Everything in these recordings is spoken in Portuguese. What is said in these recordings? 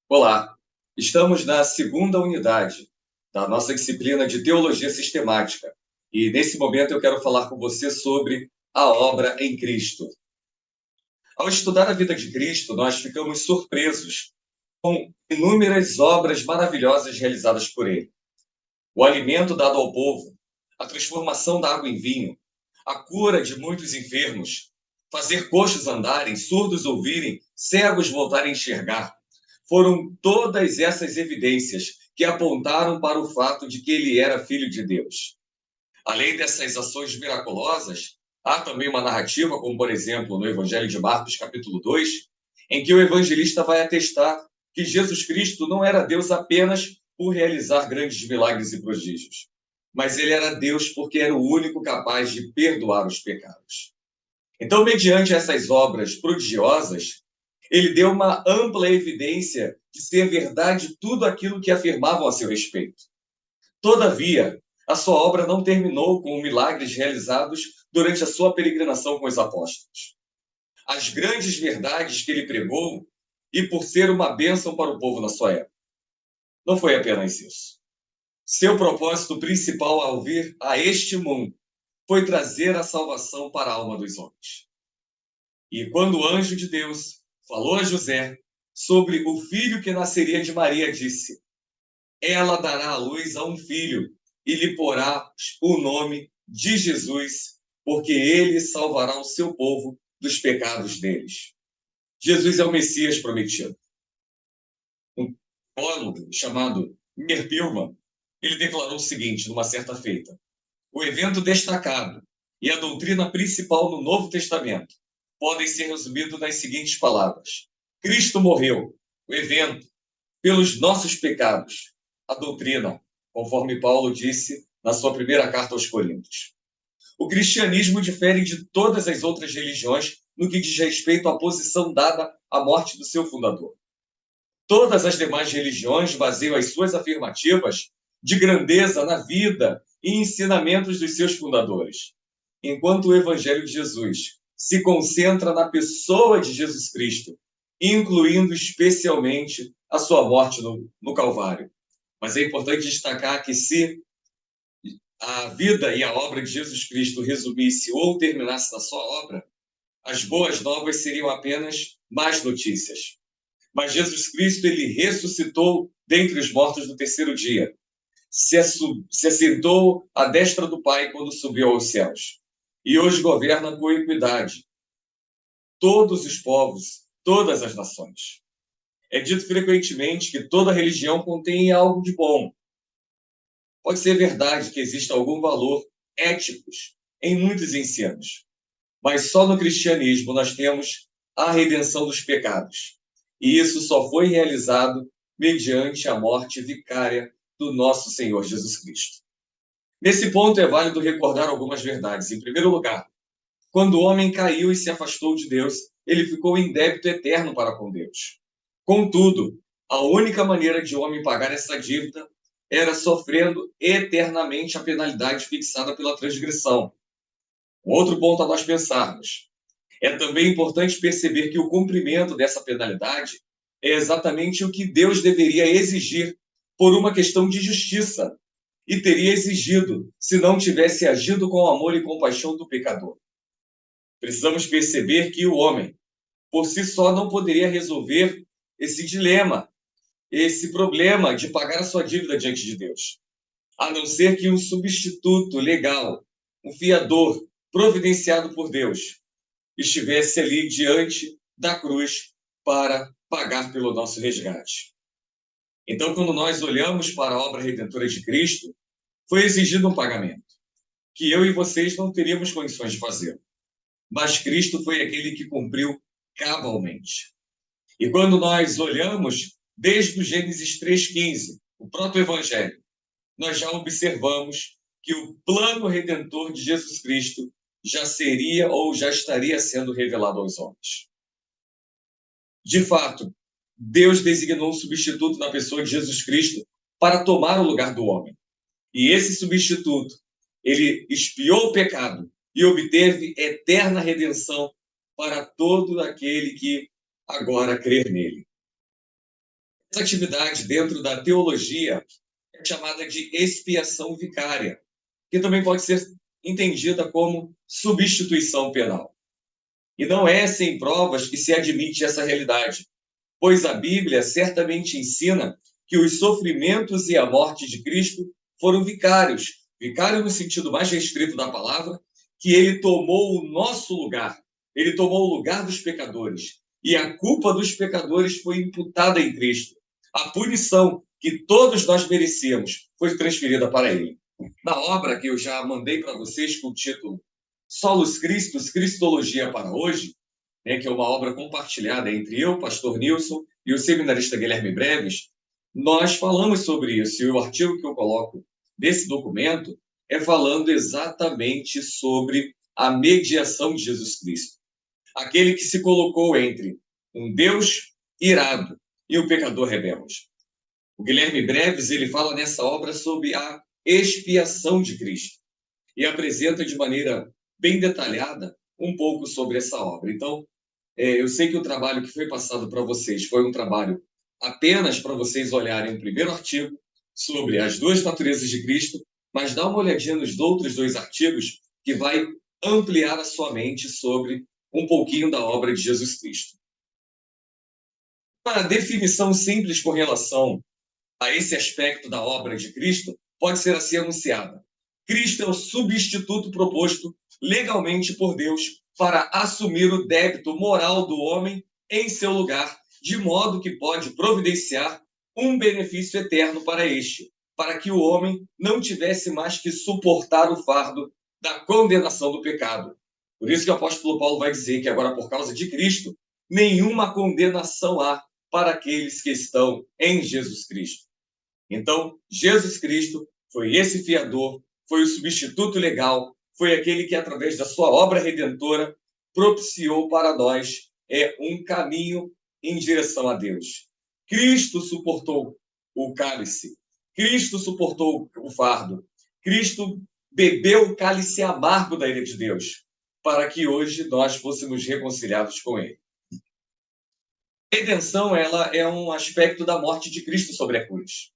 Olá, estamos na segunda unidade da nossa disciplina de Teologia Sistemática e nesse momento eu quero falar com você sobre a obra em Cristo. Ao estudar a vida de Cristo, nós ficamos surpresos com inúmeras obras maravilhosas realizadas por ele. O alimento dado ao povo, a transformação da água em vinho, a cura de muitos enfermos, fazer coxos andarem, surdos ouvirem, cegos voltarem a enxergar. Foram todas essas evidências que apontaram para o fato de que ele era filho de Deus. Além dessas ações miraculosas, há também uma narrativa, como por exemplo no Evangelho de Marcos, capítulo 2, em que o evangelista vai atestar que Jesus Cristo não era Deus apenas por realizar grandes milagres e prodígios, mas ele era Deus porque era o único capaz de perdoar os pecados. Então, mediante essas obras prodigiosas, ele deu uma ampla evidência de ser verdade tudo aquilo que afirmavam a seu respeito. Todavia, a sua obra não terminou com milagres realizados durante a sua peregrinação com os apóstolos. As grandes verdades que ele pregou e por ser uma bênção para o povo na sua época. Não foi apenas isso. Seu propósito principal ao vir a este mundo foi trazer a salvação para a alma dos homens. E quando o anjo de Deus falou a José sobre o filho que nasceria de Maria, disse: ela dará à luz a um filho e lhe porá o nome de Jesus, porque ele salvará o seu povo dos pecados deles. Jesus é o Messias prometido. Um teólogo chamado Meir Pilman, ele declarou o seguinte numa certa feita: o evento destacado e a doutrina principal no Novo Testamento podem ser resumidos nas seguintes palavras: Cristo morreu, o evento, pelos nossos pecados. A doutrina, conforme Paulo disse na sua primeira carta aos Coríntios. O cristianismo difere de todas as outras religiões no que diz respeito à posição dada à morte do seu fundador. Todas as demais religiões baseiam as suas afirmativas de grandeza na vida e ensinamentos dos seus fundadores, enquanto o Evangelho de Jesus se concentra na pessoa de Jesus Cristo, incluindo especialmente a sua morte no Calvário. Mas é importante destacar que se a vida e a obra de Jesus Cristo resumisse ou terminasse na sua obra, as boas novas seriam apenas más notícias. Mas Jesus Cristo, ele ressuscitou dentre os mortos no terceiro dia. Se assentou à destra do Pai quando subiu aos céus. E hoje governa com equidade todos os povos, todas as nações. É dito frequentemente que toda religião contém algo de bom. Pode ser verdade que exista algum valor éticos em muitos ensinos, mas só no cristianismo nós temos a redenção dos pecados. E isso só foi realizado mediante a morte vicária do nosso Senhor Jesus Cristo. Nesse ponto é válido recordar algumas verdades. Em primeiro lugar, quando o homem caiu e se afastou de Deus, ele ficou em débito eterno para com Deus. Contudo, a única maneira de o homem pagar essa dívida era sofrendo eternamente a penalidade fixada pela transgressão. Um outro ponto a nós pensarmos. É também importante perceber que o cumprimento dessa penalidade é exatamente o que Deus deveria exigir por uma questão de justiça e teria exigido se não tivesse agido com amor e compaixão do pecador. Precisamos perceber que o homem, por si só, não poderia resolver esse dilema, esse problema de pagar a sua dívida diante de Deus, a não ser que um substituto legal, um fiador providenciado por Deus, estivesse ali diante da cruz para pagar pelo nosso resgate. Então, quando nós olhamos para a obra redentora de Cristo, foi exigido um pagamento que eu e vocês não teríamos condições de fazer. Mas Cristo foi aquele que cumpriu cabalmente. E quando nós olhamos desde o Gênesis 3,15, o proto-evangelho, nós já observamos que o plano redentor de Jesus Cristo já seria ou já estaria sendo revelado aos homens. De fato, Deus designou um substituto na pessoa de Jesus Cristo para tomar o lugar do homem. E esse substituto, ele expiou o pecado e obteve eterna redenção para todo aquele que agora crer nele. Essa atividade dentro da teologia é chamada de expiação vicária, que também pode ser entendida como substituição penal. E não é sem provas que se admite essa realidade, pois a Bíblia certamente ensina que os sofrimentos e a morte de Cristo foram vicários, vicário no sentido mais restrito da palavra, que ele tomou o nosso lugar, ele tomou o lugar dos pecadores, e a culpa dos pecadores foi imputada em Cristo. A punição que todos nós merecíamos foi transferida para ele. Na obra que eu já mandei para vocês com o título Solus Christus, Cristologia para hoje, né, que é uma obra compartilhada entre eu, pastor Nilson, e o seminarista Guilherme Breves, nós falamos sobre isso. E o artigo que eu coloco desse documento é falando exatamente sobre a mediação de Jesus Cristo. Aquele que se colocou entre um Deus irado e um pecador rebelde. O Guilherme Breves, ele fala nessa obra sobre a expiação de Cristo e apresenta de maneira bem detalhada um pouco sobre essa obra. Então, eu sei que o trabalho que foi passado para vocês foi um trabalho apenas para vocês olharem o primeiro artigo sobre as duas naturezas de Cristo, mas dá uma olhadinha nos outros dois artigos que vai ampliar a sua mente sobre um pouquinho da obra de Jesus Cristo. Uma definição simples com relação a esse aspecto da obra de Cristo pode ser assim anunciada. Cristo é o substituto proposto legalmente por Deus para assumir o débito moral do homem em seu lugar, de modo que pode providenciar um benefício eterno para este, para que o homem não tivesse mais que suportar o fardo da condenação do pecado. Por isso que o apóstolo Paulo vai dizer que agora, por causa de Cristo, nenhuma condenação há para aqueles que estão em Jesus Cristo. Então, Jesus Cristo foi esse fiador, foi o substituto legal, foi aquele que, através da sua obra redentora, propiciou para nós um caminho em direção a Deus. Cristo suportou o cálice, Cristo suportou o fardo, Cristo bebeu o cálice amargo da ira de Deus, para que hoje nós fôssemos reconciliados com Ele. A redenção, ela é um aspecto da morte de Cristo sobre a cruz,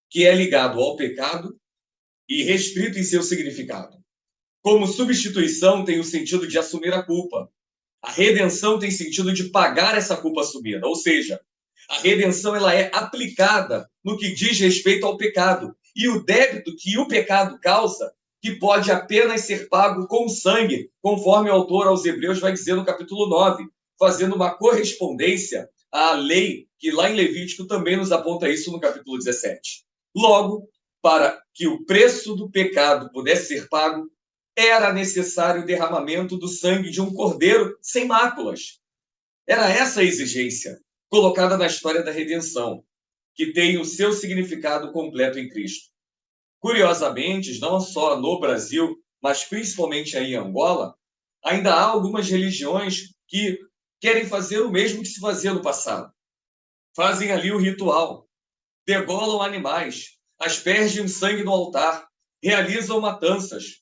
que é ligado ao pecado e restrito em seu significado. Como substituição tem o sentido de assumir a culpa. A redenção tem sentido de pagar essa culpa assumida, ou seja, a redenção ela é aplicada no que diz respeito ao pecado e o débito que o pecado causa, que pode apenas ser pago com sangue, conforme o autor aos Hebreus vai dizer no capítulo 9, fazendo uma correspondência à lei que lá em Levítico também nos aponta isso no capítulo 17. Logo, para que o preço do pecado pudesse ser pago, era necessário o derramamento do sangue de um cordeiro sem máculas. Era essa a exigência colocada na história da redenção, que tem o seu significado completo em Cristo. Curiosamente, não só no Brasil, mas principalmente aí em Angola, ainda há algumas religiões que querem fazer o mesmo que se fazia no passado. Fazem ali o ritual, degolam animais, aspergem sangue no altar, realizam matanças.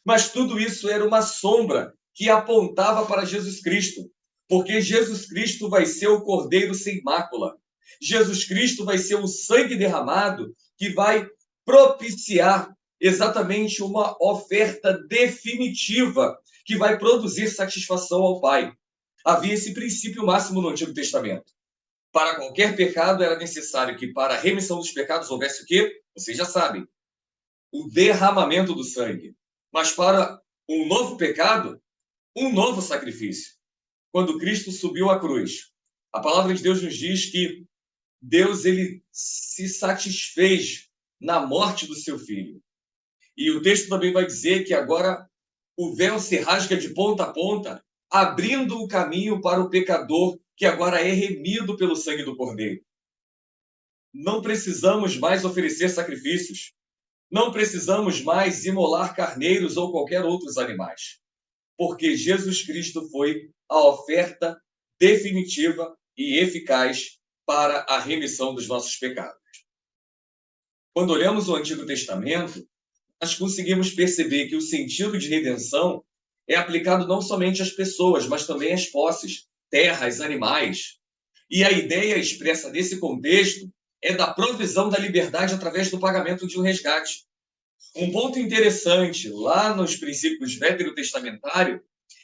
Mas tudo isso era uma sombra que apontava para Jesus Cristo, porque Jesus Cristo vai ser o cordeiro sem mácula. Jesus Cristo vai ser o sangue derramado que vai propiciar exatamente uma oferta definitiva que vai produzir satisfação ao Pai. Havia esse princípio máximo no Antigo Testamento. Para qualquer pecado era necessário que para a remissão dos pecados houvesse o quê? Vocês já sabem. O derramamento do sangue. Mas para um novo pecado, um novo sacrifício. Quando Cristo subiu à cruz, a palavra de Deus nos diz que Deus ele se satisfez na morte do seu filho. E o texto também vai dizer que agora o véu se rasga de ponta a ponta, abrindo o caminho para o pecador que agora é remido pelo sangue do Cordeiro. Não precisamos mais oferecer sacrifícios. Não precisamos mais imolar carneiros ou qualquer outros animais, porque Jesus Cristo foi a oferta definitiva e eficaz para a remissão dos nossos pecados. Quando olhamos o Antigo Testamento, nós conseguimos perceber que o sentido de redenção é aplicado não somente às pessoas, mas também às posses, terras, animais. E a ideia expressa nesse contexto é da provisão da liberdade através do pagamento de um resgate. Um ponto interessante lá nos princípios veterotestamentários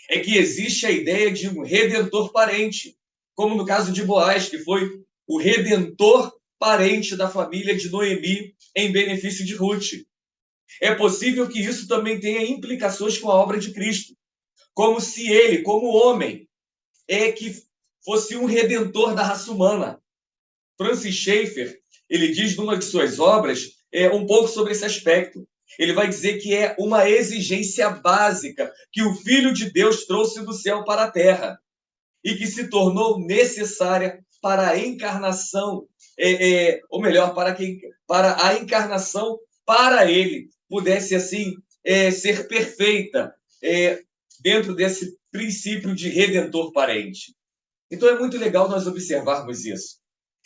é que existe a ideia de um redentor parente, como no caso de Boaz, que foi o redentor parente da família de Noemi em benefício de Ruth. É possível que isso também tenha implicações com a obra de Cristo, como se ele, como homem, é que fosse um redentor da raça humana. Francis Schaeffer, ele diz numa de suas obras um pouco sobre esse aspecto. Ele vai dizer que é uma exigência básica que o Filho de Deus trouxe do céu para a terra e que se tornou necessária para a encarnação, ou melhor, para a encarnação para ele pudesse assim ser perfeita dentro desse princípio de redentor parente. Então é muito legal nós observarmos isso.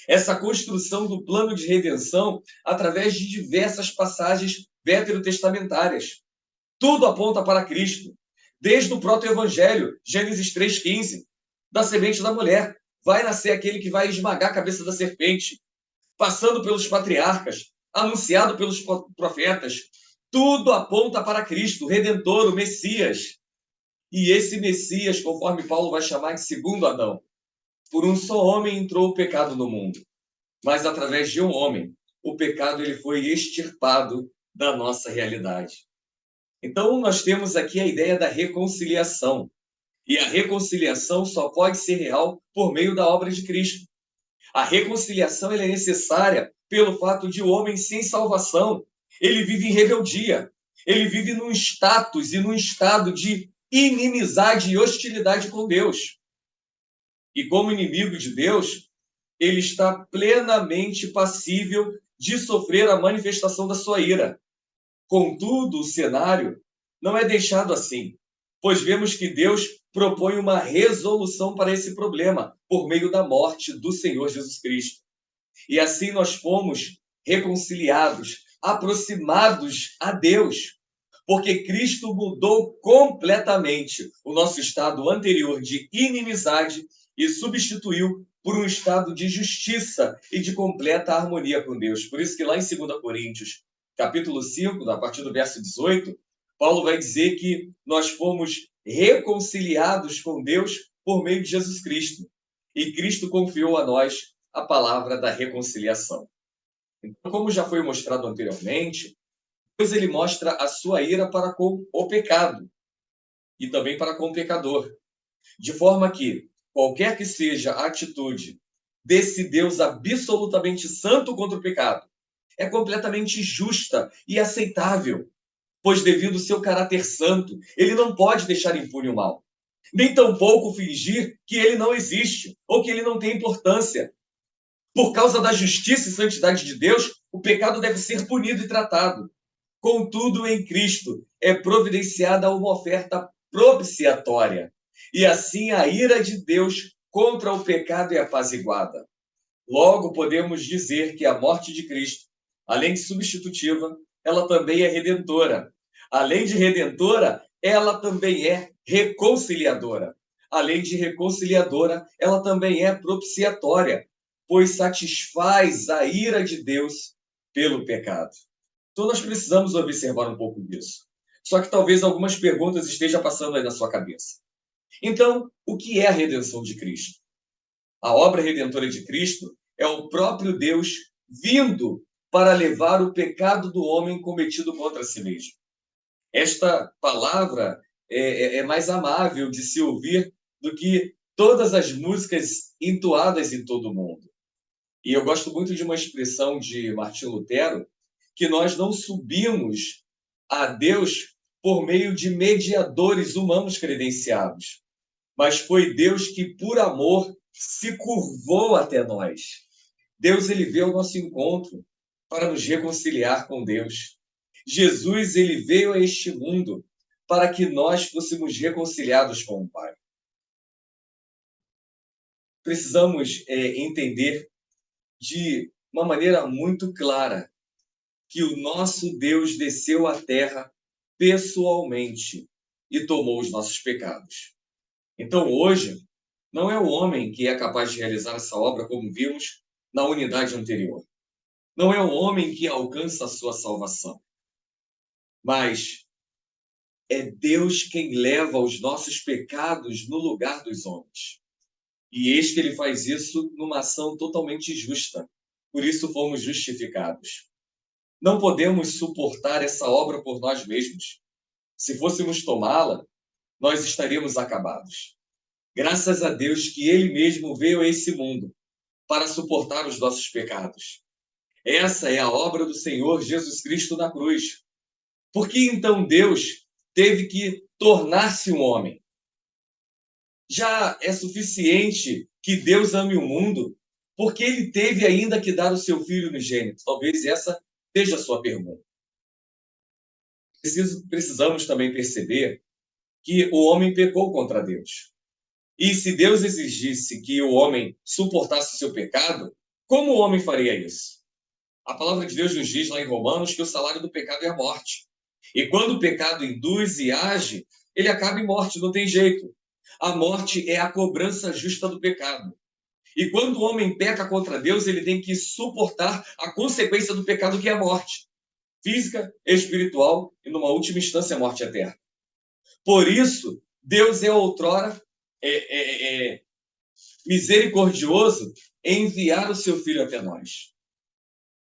Essa construção do plano de redenção através de diversas passagens veterotestamentárias. Tudo aponta para Cristo. Desde o proto-evangelho, Gênesis 3,15, da semente da mulher, vai nascer aquele que vai esmagar a cabeça da serpente, passando pelos patriarcas, anunciado pelos profetas. Tudo aponta para Cristo, o Redentor, o Messias. E esse Messias, conforme Paulo vai chamar de segundo Adão, por um só homem entrou o pecado no mundo, mas através de um homem, o pecado ele foi extirpado da nossa realidade. Então, nós temos aqui a ideia da reconciliação. E a reconciliação só pode ser real por meio da obra de Cristo. A reconciliação ela é necessária pelo fato de o homem sem salvação, ele vive em rebeldia. Ele vive num status e num estado de inimizade e hostilidade com Deus. E como inimigo de Deus, ele está plenamente passível de sofrer a manifestação da sua ira. Contudo, o cenário não é deixado assim, pois vemos que Deus propõe uma resolução para esse problema por meio da morte do Senhor Jesus Cristo. E assim nós fomos reconciliados, aproximados a Deus, porque Cristo mudou completamente o nosso estado anterior de inimizade e substituiu por um estado de justiça e de completa harmonia com Deus. Por isso que lá em 2 Coríntios, capítulo 5, a partir do verso 18, Paulo vai dizer que nós fomos reconciliados com Deus por meio de Jesus Cristo. E Cristo confiou a nós a palavra da reconciliação. Então, como já foi mostrado anteriormente, Deus ele mostra a sua ira para com o pecado e também para com o pecador, de forma que qualquer que seja a atitude desse Deus absolutamente santo contra o pecado, é completamente justa e aceitável, pois devido ao seu caráter santo, ele não pode deixar impune o mal, nem tampouco fingir que ele não existe ou que ele não tem importância. Por causa da justiça e santidade de Deus, o pecado deve ser punido e tratado. Contudo, em Cristo é providenciada uma oferta propiciatória, e assim a ira de Deus contra o pecado é apaziguada. Logo, podemos dizer que a morte de Cristo, além de substitutiva, ela também é redentora. Além de redentora, ela também é reconciliadora. Além de reconciliadora, ela também é propiciatória, pois satisfaz a ira de Deus pelo pecado. Então, nós precisamos observar um pouco disso. Só que talvez algumas perguntas estejam passando aí na sua cabeça. Então, o que é a redenção de Cristo? A obra redentora de Cristo é o próprio Deus vindo para levar o pecado do homem cometido contra si mesmo. Esta palavra é mais amável de se ouvir do que todas as músicas entoadas em todo o mundo. E eu gosto muito de uma expressão de Martim Lutero, que nós não subimos a Deus por meio de mediadores humanos credenciados, mas foi Deus que, por amor, se curvou até nós. Deus, ele veio ao nosso encontro para nos reconciliar com Deus. Jesus, ele veio a este mundo para que nós fôssemos reconciliados com o Pai. Precisamos entender de uma maneira muito clara que o nosso Deus desceu à terra pessoalmente e tomou os nossos pecados. Então, hoje, não é o homem que é capaz de realizar essa obra, como vimos na unidade anterior. Não é o homem que alcança a sua salvação, mas é Deus quem leva os nossos pecados no lugar dos homens. E eis que ele faz isso numa ação totalmente justa. Por isso fomos justificados. Não podemos suportar essa obra por nós mesmos. Se fôssemos tomá-la, nós estaríamos acabados. Graças a Deus que ele mesmo veio a esse mundo para suportar os nossos pecados. Essa é a obra do Senhor Jesus Cristo na cruz. Por que então Deus teve que tornar-se um homem? Já é suficiente que Deus ame o mundo, porque ele teve ainda que dar o seu filho unigênito? Talvez essa seja a sua pergunta. Precisamos também perceber que o homem pecou contra Deus. E se Deus exigisse que o homem suportasse o seu pecado, como o homem faria isso? A palavra de Deus nos diz lá em Romanos que o salário do pecado é a morte. E quando o pecado induz e age, ele acaba em morte, não tem jeito. A morte é a cobrança justa do pecado. E quando o homem peca contra Deus, ele tem que suportar a consequência do pecado, que é a morte. Física, espiritual e, numa última instância, a morte eterna. Por isso, Deus é outrora misericordioso em enviar o seu Filho até nós.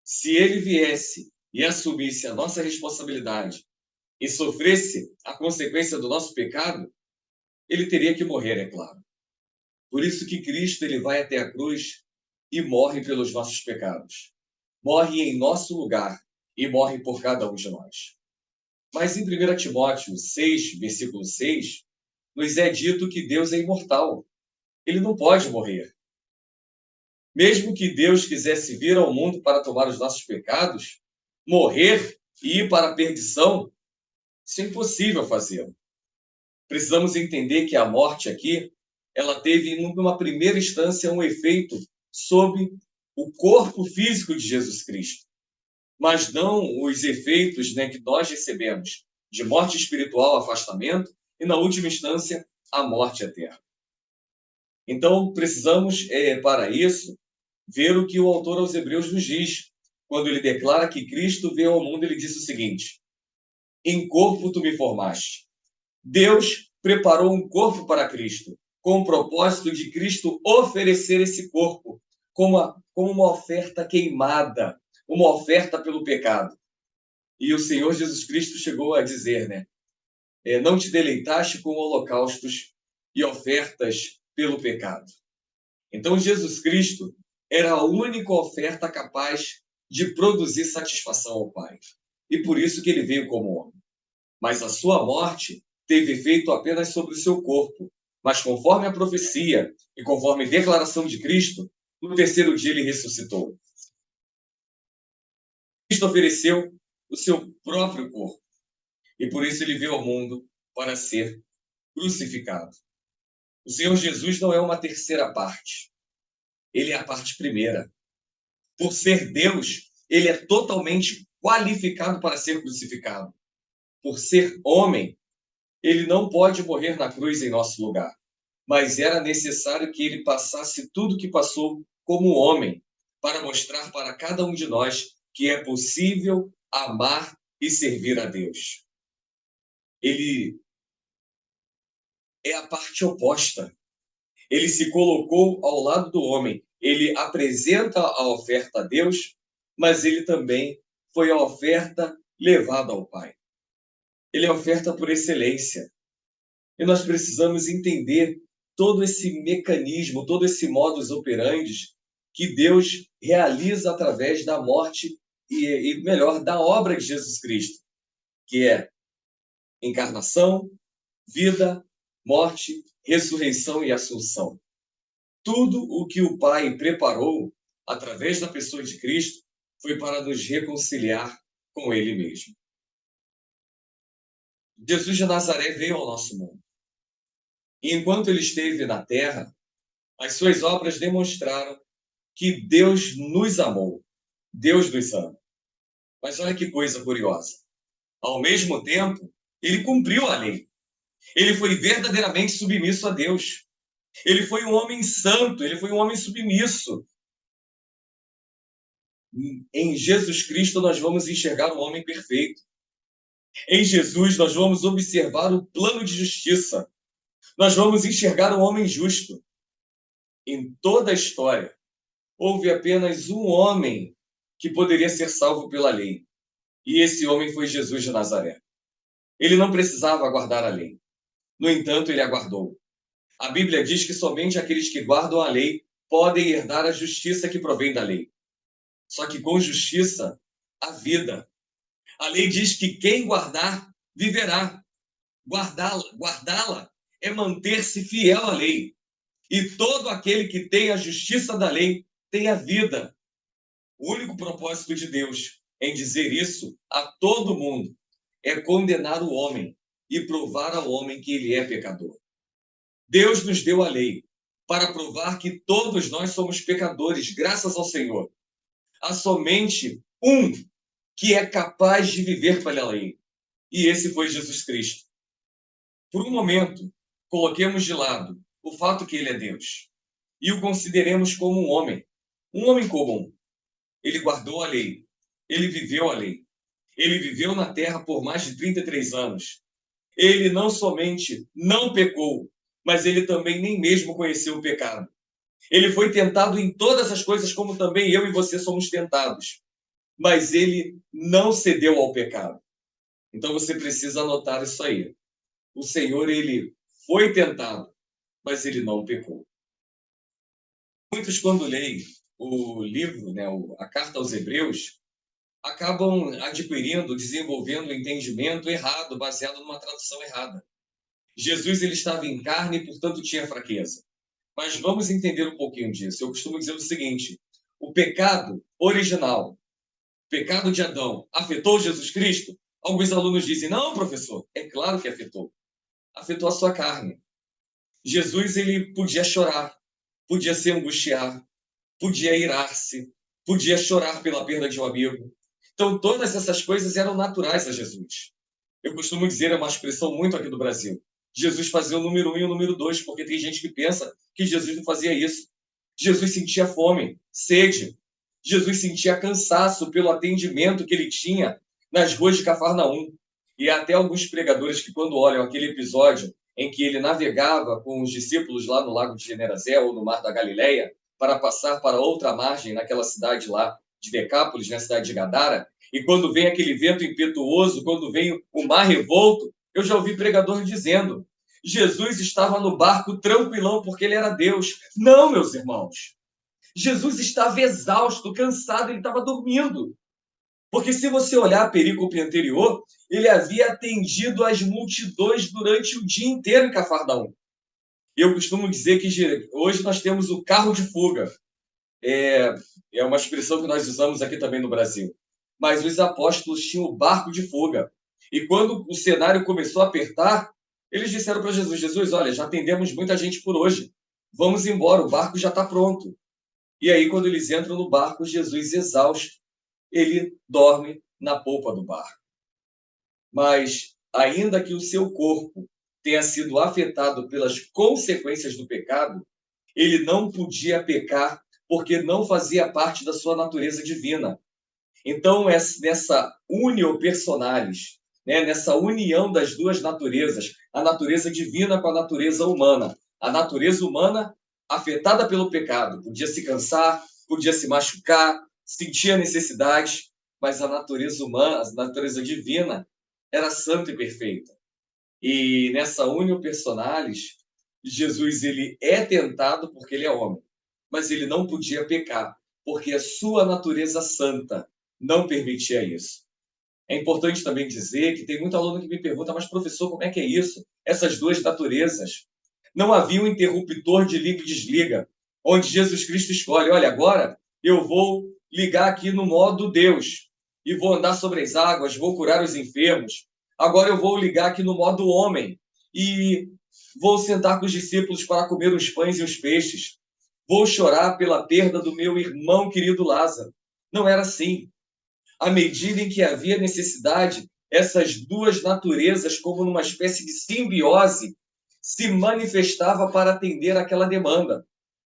Se ele viesse e assumisse a nossa responsabilidade e sofresse a consequência do nosso pecado, ele teria que morrer, é claro. Por isso que Cristo ele vai até a cruz e morre pelos nossos pecados. Morre em nosso lugar e morre por cada um de nós. Mas em 1 Timóteo 6, versículo 6, nos é dito que Deus é imortal. Ele não pode morrer. Mesmo que Deus quisesse vir ao mundo para tomar os nossos pecados, morrer e ir para a perdição, isso é impossível fazê-lo. Precisamos entender que a morte aqui, ela teve, numa primeira instância, um efeito sobre o corpo físico de Jesus Cristo, mas não os efeitos, né, que nós recebemos de morte espiritual, afastamento, e, na última instância, a morte eterna. Então, precisamos, para isso, ver o que o autor aos Hebreus nos diz. Quando ele declara que Cristo veio ao mundo, ele disse o seguinte: em corpo tu me formaste. Deus preparou um corpo para Cristo, com o propósito de Cristo oferecer esse corpo como uma oferta queimada, uma oferta pelo pecado. E o Senhor Jesus Cristo chegou a dizer, né? Não te deleitaste com holocaustos e ofertas pelo pecado. Então, Jesus Cristo era a única oferta capaz de produzir satisfação ao Pai. E por isso que ele veio como homem. Mas a sua morte teve efeito apenas sobre o seu corpo. Mas conforme a profecia e conforme a declaração de Cristo, no terceiro dia ele ressuscitou. Cristo ofereceu o seu próprio corpo. E por isso ele veio ao mundo para ser crucificado. O Senhor Jesus não é uma terceira parte. Ele é a parte primeira. Por ser Deus, ele é totalmente qualificado para ser crucificado. Por ser homem, ele não pode morrer na cruz em nosso lugar. Mas era necessário que ele passasse tudo que passou como homem, para mostrar para cada um de nós que é possível amar e servir a Deus. Ele é a parte oposta. Ele se colocou ao lado do homem. Ele apresenta a oferta a Deus, mas ele também foi a oferta levada ao Pai. Ele é a oferta por excelência. E nós precisamos entender todo esse mecanismo, todo esse modus operandi que Deus realiza através da morte e melhor, da obra de Jesus Cristo, que é encarnação, vida, morte, ressurreição e assunção. Tudo o que o Pai preparou através da pessoa de Cristo foi para nos reconciliar com Ele mesmo. Jesus de Nazaré veio ao nosso mundo. E enquanto ele esteve na terra, as suas obras demonstraram que Deus nos amou. Deus nos ama. Mas olha que coisa curiosa. Ao mesmo tempo, ele cumpriu a lei. Ele foi verdadeiramente submisso a Deus. Ele foi um homem santo, ele foi um homem submisso. Em Jesus Cristo nós vamos enxergar o homem perfeito. Em Jesus nós vamos observar o plano de justiça. Nós vamos enxergar o homem justo. Em toda a história, houve apenas um homem que poderia ser salvo pela lei. E esse homem foi Jesus de Nazaré. Ele não precisava aguardar a lei. No entanto, ele aguardou. A Bíblia diz que somente aqueles que guardam a lei podem herdar a justiça que provém da lei. Só que com justiça, a vida. A lei diz que quem guardar, viverá. Guardá-la é manter-se fiel à lei. E todo aquele que tem a justiça da lei tem a vida. O único propósito de Deus em dizer isso a todo mundo é condenar o homem e provar ao homem que ele é pecador. Deus nos deu a lei para provar que todos nós somos pecadores, graças ao Senhor. Há somente um que é capaz de viver pela lei, e esse foi Jesus Cristo. Por um momento, coloquemos de lado o fato que ele é Deus e o consideremos como um homem comum. Ele guardou a lei, ele viveu a lei, ele viveu na terra por mais de 33 anos. Ele não somente não pecou, mas ele também nem mesmo conheceu o pecado. Ele foi tentado em todas as coisas, como também eu e você somos tentados. Mas ele não cedeu ao pecado. Então você precisa anotar isso aí. O Senhor, ele foi tentado, mas ele não pecou. Muitos, quando leem o livro, né, a carta aos Hebreus, acabam adquirindo, desenvolvendo um entendimento errado, baseado numa tradução errada. Jesus, ele estava em carne e, portanto, tinha fraqueza. Mas vamos entender um pouquinho disso. Eu costumo dizer o seguinte: o pecado original, o pecado de Adão, afetou Jesus Cristo? Alguns alunos dizem: não, professor, é claro que afetou. Afetou a sua carne. Jesus, ele podia chorar, podia se angustiar, podia irar-se, podia chorar pela perda de um amigo. Então, todas essas coisas eram naturais a Jesus. Eu costumo dizer, é uma expressão muito aqui do Brasil: Jesus fazia o número 1 e o número 2, porque tem gente que pensa que Jesus não fazia isso. Jesus sentia fome, sede. Jesus sentia cansaço pelo atendimento que ele tinha nas ruas de Cafarnaum. E há até alguns pregadores que, quando olham aquele episódio em que ele navegava com os discípulos lá no Lago de Genesaret ou no Mar da Galileia, para passar para outra margem, naquela cidade lá de Decápolis, na cidade de Gadara, e quando vem aquele vento impetuoso, quando vem o mar revolto, eu já ouvi pregador dizendo: Jesus estava no barco tranquilão porque ele era Deus. Não, meus irmãos. Jesus estava exausto, cansado, ele estava dormindo. Porque se você olhar a perícope anterior, ele havia atendido as multidões durante o dia inteiro em Cafarnaum. Eu costumo dizer que hoje nós temos o carro de fuga. É uma expressão que nós usamos aqui também no Brasil. Mas os apóstolos tinham o barco de fuga. E quando o cenário começou a apertar, eles disseram para Jesus: Jesus, olha, já atendemos muita gente por hoje. Vamos embora, o barco já está pronto. E aí, quando eles entram no barco, Jesus, exausto, ele dorme na polpa do barco. Mas, ainda que o seu corpo tenha sido afetado pelas consequências do pecado, ele não podia pecar porque não fazia parte da sua natureza divina. Então, nessa unio personalis, né, nessa união das duas naturezas, a natureza divina com a natureza humana, a natureza humana afetada pelo pecado, podia se cansar, podia se machucar, sentia necessidade, mas a natureza humana, a natureza divina, era santa e perfeita. E nessa unio personalis, Jesus, ele é tentado porque ele é homem, mas ele não podia pecar, porque a sua natureza santa não permitia isso. É importante também dizer que tem muito aluno que me pergunta: mas professor, como é que é isso? Essas duas naturezas. Não havia um interruptor de liga e desliga, onde Jesus Cristo escolhe: olha, agora eu vou ligar aqui no modo Deus, e vou andar sobre as águas, vou curar os enfermos. Agora eu vou ligar aqui no modo homem, e vou sentar com os discípulos para comer os pães e os peixes. Vou chorar pela perda do meu irmão querido Lázaro. Não era assim. À medida em que havia necessidade, essas duas naturezas, como numa espécie de simbiose, se manifestava para atender aquela demanda.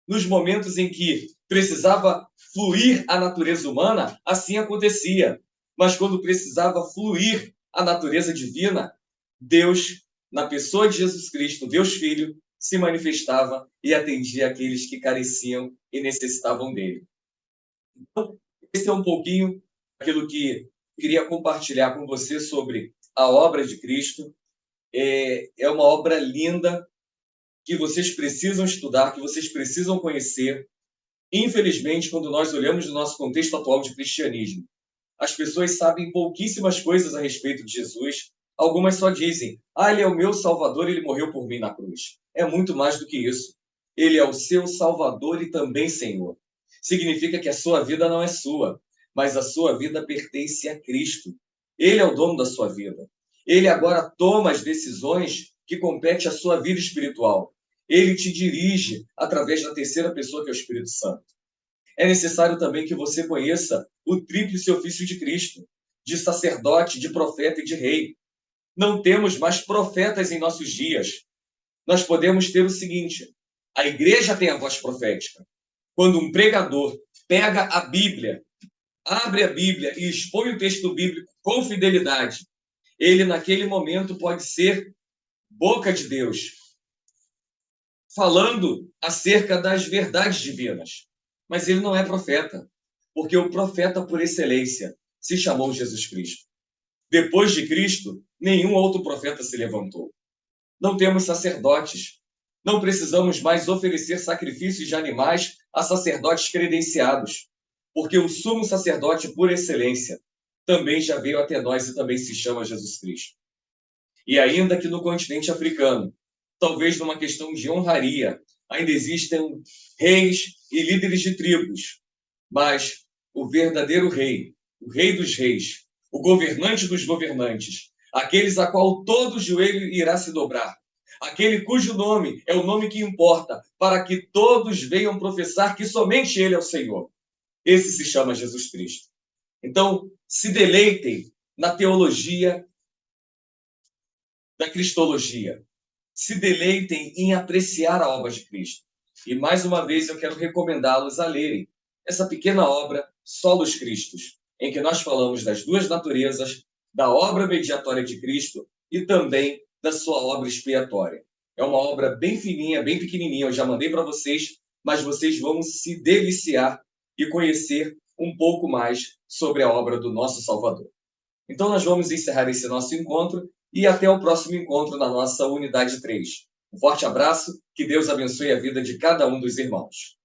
Nos momentos em que precisava fluir a natureza humana, assim acontecia. Mas quando precisava fluir a natureza divina, Deus, na pessoa de Jesus Cristo, Deus Filho, se manifestava e atendia aqueles que careciam e necessitavam dele. Então, esse é um pouquinho aquilo que eu queria compartilhar com você sobre a obra de Cristo. É uma obra linda que vocês precisam estudar, que vocês precisam conhecer. Infelizmente, quando nós olhamos no nosso contexto atual de cristianismo, as pessoas sabem pouquíssimas coisas a respeito de Jesus. Algumas só dizem: "Ah, ele é o meu Salvador, ele morreu por mim na cruz." É muito mais do que isso. Ele é o seu Salvador e também Senhor. Significa que a sua vida não é sua, mas a sua vida pertence a Cristo. Ele é o dono da sua vida. Ele agora toma as decisões que competem à sua vida espiritual. Ele te dirige através da terceira pessoa, que é o Espírito Santo. É necessário também que você conheça o tríplice ofício de Cristo, de sacerdote, de profeta e de rei. Não temos mais profetas em nossos dias. Nós podemos ter o seguinte: a igreja tem a voz profética. Quando um pregador pega a Bíblia, abre a Bíblia e expõe o texto bíblico com fidelidade, ele naquele momento pode ser boca de Deus, falando acerca das verdades divinas. Mas ele não é profeta, porque o profeta por excelência se chamou Jesus Cristo. Depois de Cristo, nenhum outro profeta se levantou. Não temos sacerdotes. Não precisamos mais oferecer sacrifícios de animais a sacerdotes credenciados, porque o sumo sacerdote por excelência também já veio até nós e também se chama Jesus Cristo. E ainda que no continente africano, talvez numa questão de honraria, ainda existem reis e líderes de tribos, mas o verdadeiro rei, o rei dos reis, o governante dos governantes, aqueles a qual todo joelho irá se dobrar, aquele cujo nome é o nome que importa, para que todos venham professar que somente ele é o Senhor. Esse se chama Jesus Cristo. Então, se deleitem na teologia da cristologia. Se deleitem em apreciar a obra de Cristo. E, mais uma vez, eu quero recomendá-los a lerem essa pequena obra, Solos Christus, em que nós falamos das duas naturezas, da obra mediatória de Cristo e também da sua obra expiatória. É uma obra bem fininha, bem pequenininha, eu já mandei para vocês, mas vocês vão se deliciar e conhecer um pouco mais sobre a obra do nosso Salvador. Então, nós vamos encerrar esse nosso encontro e até o próximo encontro na nossa unidade 3. Um forte abraço, que Deus abençoe a vida de cada um dos irmãos.